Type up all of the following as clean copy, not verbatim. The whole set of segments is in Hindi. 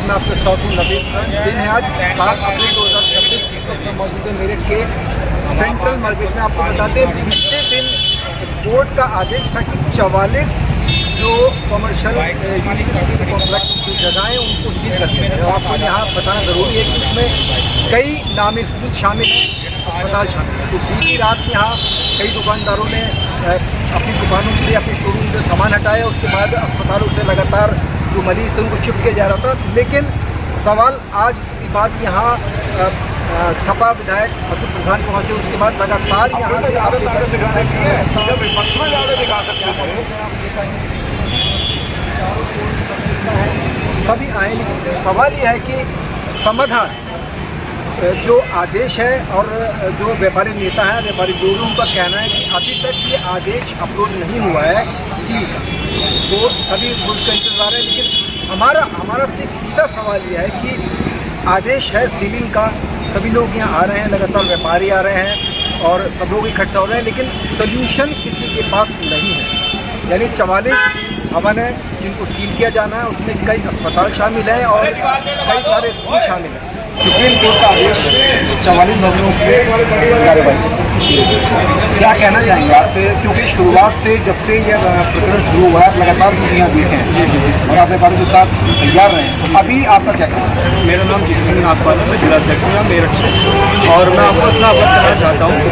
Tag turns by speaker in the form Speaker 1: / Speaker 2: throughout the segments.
Speaker 1: मैं आपके साथ हूँ नवीन। दिन है आज 7 अप्रैल 2026। मौजूद है मेरठ के सेंट्रल मार्केट में। आपको बताते हैं बीते दिन कोर्ट का आदेश था कि 44 जो कमर्शियल यूनिवर्सिटी कॉम्प्लेक्स जो जगहें उनको सील कर दिया है। आपको यहाँ बताना ज़रूरी है कि उसमें कई नामी स्कूल शामिल हैं, अस्पताल शामिल हैं। तो बीती रात यहाँ कई दुकानदारों ने अपनी दुकानों से, अपने शोरूम से सामान हटाया। उसके बाद अस्पतालों से लगातार जो मरीज थे उनको शिफ्ट किया जा रहा था। लेकिन सवाल आज की बात यहाँ सपा विधायक अतुल प्रधान पहुँचे, उसके बाद लगातार यहाँ सभी आए। लेकिन सवाल यह है कि समाधान जो आदेश है और जो व्यापारी नेता है, व्यापारी लोग, उनका कहना है कि अभी तक ये आदेश अपलोड नहीं हुआ है सील का, तो सभी उसका इंतजार है। लेकिन हमारा सिर्फ सीधा सवाल यह है कि आदेश है सीलिंग का, सभी लोग यहाँ आ रहे हैं, लगातार व्यापारी आ रहे हैं और सब लोग इकट्ठा हो रहे हैं, लेकिन सोल्यूशन किसी के पास नहीं है। यानी 44 भवन है जिनको सील किया जाना है, उसमें कई अस्पताल शामिल हैं और कई सारे स्कूल शामिल हैं। सुप्रीम कोर्ट का आदेश 44 भवनों की कार्रवाई, क्या कहना चाहेंगे आप? क्योंकि शुरुआत से जब से यह प्रकरण शुरू हुआ है लगातार मुझे यहाँ देखे हैं और आप व्यापारियों के साथ तैयार रहे हैं, तो अभी आपका क्या कहना है?
Speaker 2: मेरा नाम जीतू सिंह नागपाल है, मैं जिलाध्यक्ष हूँ मेरठ से। और मैं आपको इतना अवगत कराना चाहता हूँ कि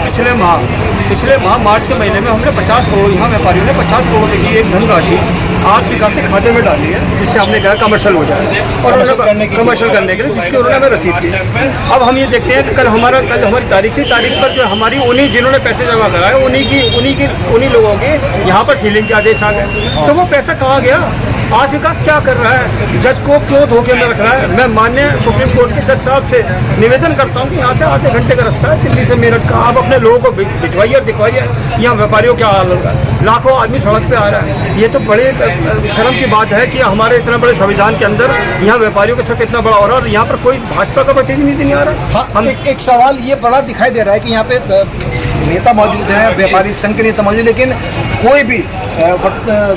Speaker 2: पिछले माह मार्च के महीने में हमने 50 करोड़, यहाँ व्यापारियों ने 50 करोड़ की एक धनराशि आज विकास के खाते में डाली है, जिससे हमने कहा कमर्शियल हो जाए और कमर्शियल करने के लिए, जिसकी उन्होंने हमें रसीद दी। अब हम ये देखते हैं कि कल हमारी तारीख थी, तारीख पर जो हमारी जिन्होंने पैसे जमा कराए उन्हीं लोगों के यहाँ पर सीलिंग के आदेश आ गए। तो वो पैसा कहाँ गया? आज विकास क्या कर रहा है? जज को क्यों धोखे में रख रहा है? मैं माननीय सुप्रीम कोर्ट के जज साहब से निवेदन करता हूँ कि यहाँ से आधे घंटे का रास्ता है दिल्ली से मेरठ का, आप अपने लोगों को भिजवाइए और दिखवाइए यहाँ व्यापारियों क्या हाल होगा। लाखों आदमी सड़क पे आ रहा है। ये तो बड़े शर्म की बात है कि हमारे इतना बड़े संविधान के अंदर यहाँ व्यापारियों के साथ इतना बड़ा हो रहा है और यहाँ पर कोई भाजपा का प्रतिनिधि नहीं आ रहा।
Speaker 1: हम एक सवाल ये बड़ा दिखाई दे रहा है कि यहाँ पे नेता मौजूद हैं, व्यापारी संघ के नेता मौजूद, लेकिन कोई भी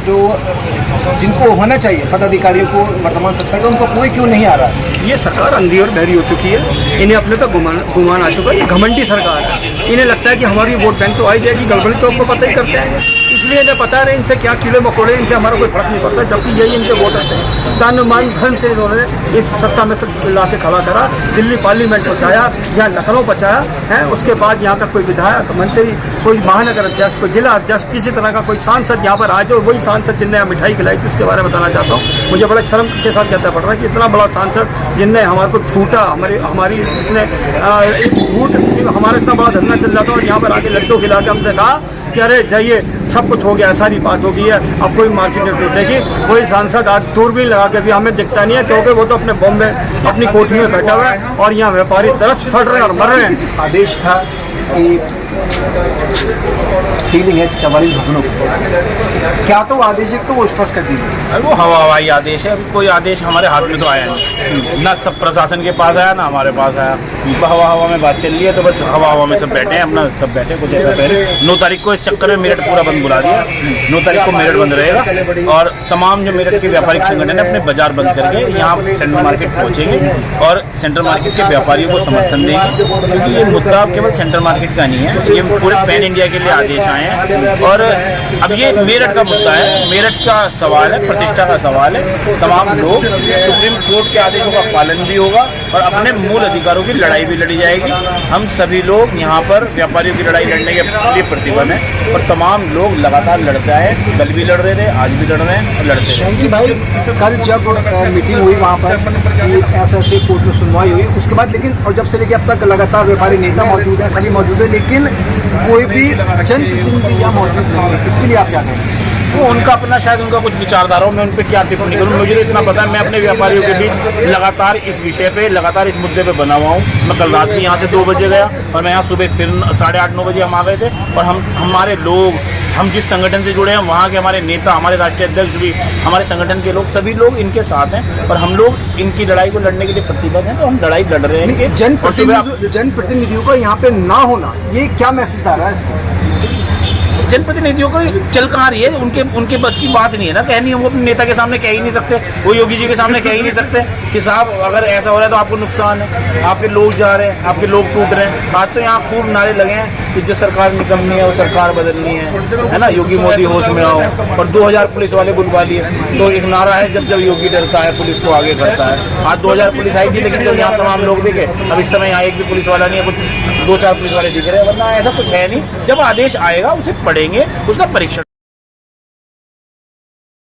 Speaker 1: जो जिनको होना चाहिए पदाधिकारियों को वर्तमान सत्ता का, उनको कोई क्यों नहीं आ रहा है?
Speaker 2: ये सरकार अंधी और बहरी हो चुकी है। इन्हें अपने पर गुमान आ चुका है। ये घमंडी सरकार है। इन्हें लगता है कि हमारी वोट बैंक तो आई जाएगी, गड़बड़ी तो आपको पता ही करते हैं, इसलिए इन्हें पता रहे इनसे क्या कीड़े मकोड़े, इनसे हमारा कोई फर्क नहीं पड़ता। जबकि यही इनके वोट होते हैं। तन मन धन से इन्होंने इस सत्ता में से ला के खड़ा करा, दिल्ली पार्लियामेंट पहुँचाया, यहाँ लखनऊ पहुँचाया है। उसके बाद यहाँ तक कोई विधायक, मंत्री, कोई महानगर अध्यक्ष, कोई जिला अध्यक्ष, किसी तरह का कोई सांसद यहाँ पर आए तो वही सांसद जिनने मिठाई खिलाई थी, उसके बारे में बताना चाहता हूँ। मुझे बड़ा शर्म के साथ कहना पड़ रहा है कि इतना बड़ा सांसद जिनने हमारे को छूटा, हमारी जिसने झूठ, हमारा इतना बड़ा धरना चल जाता और यहाँ पर आके लड्डू खिला के हमसे कहा कि अरे जाइए सब कुछ हो गया, सारी बात हो गई है, अब कोई मार्केट में टूटेगी। वही सांसद आज दूरबीन लगा के भी हमें दिखता नहीं है, क्योंकि वो तो अपने बॉम्बे अपनी कोठी में बैठा हुआ है और यहाँ व्यापारी तरस फट रहे हैं और मर रहे हैं।
Speaker 1: आदेश था कि सीलिंग है 44 भवनों की, क्या तो आदेश है तो वो स्पष्ट कर दीजिए।
Speaker 3: वो हवाई आदेश है, अभी कोई आदेश हमारे हाथ में तो आया नहीं, ना सब प्रशासन के पास आया ना हमारे पास आया। हवा में बात चल रही है, तो बस हवा में सब बैठे हैं, अपना सब बैठे। कुछ ऐसा पहले 9 तारीख को इस चक्कर में मेरठ पूरा बंद बुला दिया। 9 तारीख को मेरठ बंद रहेगा और तमाम जो मेरठ के व्यापारिक संगठन है अपने बाजार बंद करके यहाँ सेंट्रल मार्केट पहुँचेंगे और सेंट्रल मार्केट के व्यापारियों को समर्थन देंगे, क्योंकि ये मुद्दा केवल सेंट्रल मार्केट का नहीं है, ये पूरे पैन इंडिया के लिए आदेश आए हैं। और अब ये मेरठ का मुद्दा है, मेरठ का सवाल है, प्रतिष्ठा का सवाल है। तमाम लोग, सुप्रीम कोर्ट के आदेशों का पालन भी होगा और अपने मूल अधिकारों की लड़ाई भी लड़ी जाएगी। हम सभी लोग यहाँ पर व्यापारियों की लड़ाई लड़ने के लिए प्रतिबद्ध हैं और तमाम लोग लगातार लड़ते आए, कल भी लड़ रहे थे, आज भी लड़ रहे हैं और लड़ते हैं।
Speaker 1: भाई कल जब मीटिंग हुई वहाँ पर ऐसे कोर्ट में सुनवाई हुई, उसके बाद लेकिन और जब से लेकर अब तक लगातार व्यापारी नेता मौजूद हैं, सभी मौजूद है, लेकिन कोई भी जनप्रतिनिधि यहाँ मौजूद नहीं है। इसके लिए आप क्या कहेंगे?
Speaker 3: वो उनका अपना, शायद उनका कुछ विचारधाराओं में उन पर क्या टिप्पणी करूँ, मुझे इतना पता है मैं अपने व्यापारियों के बीच लगातार इस विषय पे, लगातार इस मुद्दे पे बना हुआ हूँ। मैं कल रात भी यहाँ से 2 बजे गया और मैं यहाँ सुबह फिर 8:30-9 बजे हम आ गए थे। और हमारे लोग, हम जिस संगठन से जुड़े हैं वहाँ के हमारे नेता, हमारे राष्ट्रीय अध्यक्ष भी, हमारे संगठन के लोग, सभी लोग इनके साथ हैं और हम लोग इनकी लड़ाई को लड़ने के लिए प्रतिबद्ध हैं। तो हम लड़ाई लड़ रहे हैं।
Speaker 1: जनप्रतिनिधियों का यहाँ पे ना होना, ये क्या मैसेज आ रहा है इसको?
Speaker 3: जनप्रतिनिधियों को चल कहाँ रही है, उनके बस की बात नहीं है ना कहनी, वो अपने नेता के सामने कह ही नहीं सकते, वो योगी जी के सामने कह ही नहीं सकते कि साहब अगर ऐसा हो रहा है तो आपको नुकसान है, आपके लोग जा रहे हैं, आपके लोग टूट रहे हैं। आज तो यहाँ खूब नारे लगे हैं कि जो सरकार निकलनी है वो सरकार बदलनी है ना, योगी मोदी होश में आओ, और 2000 पुलिस वाले बुलवा लिए। तो एक नारा है जब जब योगी डरता है पुलिस को आगे करता है। आज 2000 पुलिस आई थी, लेकिन जब यहाँ तमाम लोग देखे, अब इस समय यहाँ एक भी पुलिस वाला नहीं है, कुछ 2-4 पुलिस वाले दिख रहे हैं, वरना ऐसा कुछ है नहीं। जब आदेश आएगा उसे पढ़ेंगे, उसका परीक्षण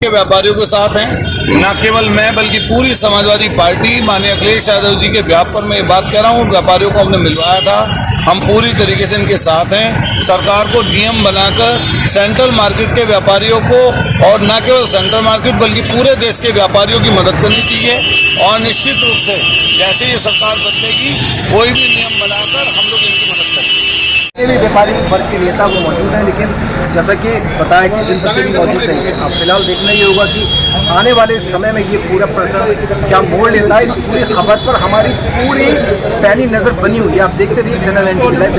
Speaker 4: के व्यापारियों के साथ हैं। न केवल मैं बल्कि पूरी समाजवादी पार्टी माननीय अखिलेश यादव जी के व्याप पर मैं ये बात कह रहा हूँ। व्यापारियों को हमने मिलवाया था, हम पूरी तरीके से इनके साथ हैं। सरकार को नियम बनाकर सेंट्रल मार्केट के व्यापारियों को, और न केवल सेंट्रल मार्केट बल्कि पूरे देश के व्यापारियों की मदद करनी चाहिए। और निश्चित रूप से जैसे ये सरकार बदलेगी कोई भी नियम बनाकर हम लोग इनकी मदद करेंगे।
Speaker 1: भी व्यापारी वर्ग के नेता वो मौजूद हैं, लेकिन जैसा कि बताया कि जनप्रतिनिधि मौजूद नहीं है। अब फिलहाल देखना ये होगा कि आने वाले समय में ये पूरा प्रकरण क्या मोड़ लेता है। इस पूरी खबर पर हमारी पूरी पैनी नज़र बनी हुई है। आप देखते रहिए चैनल NTV लाइव।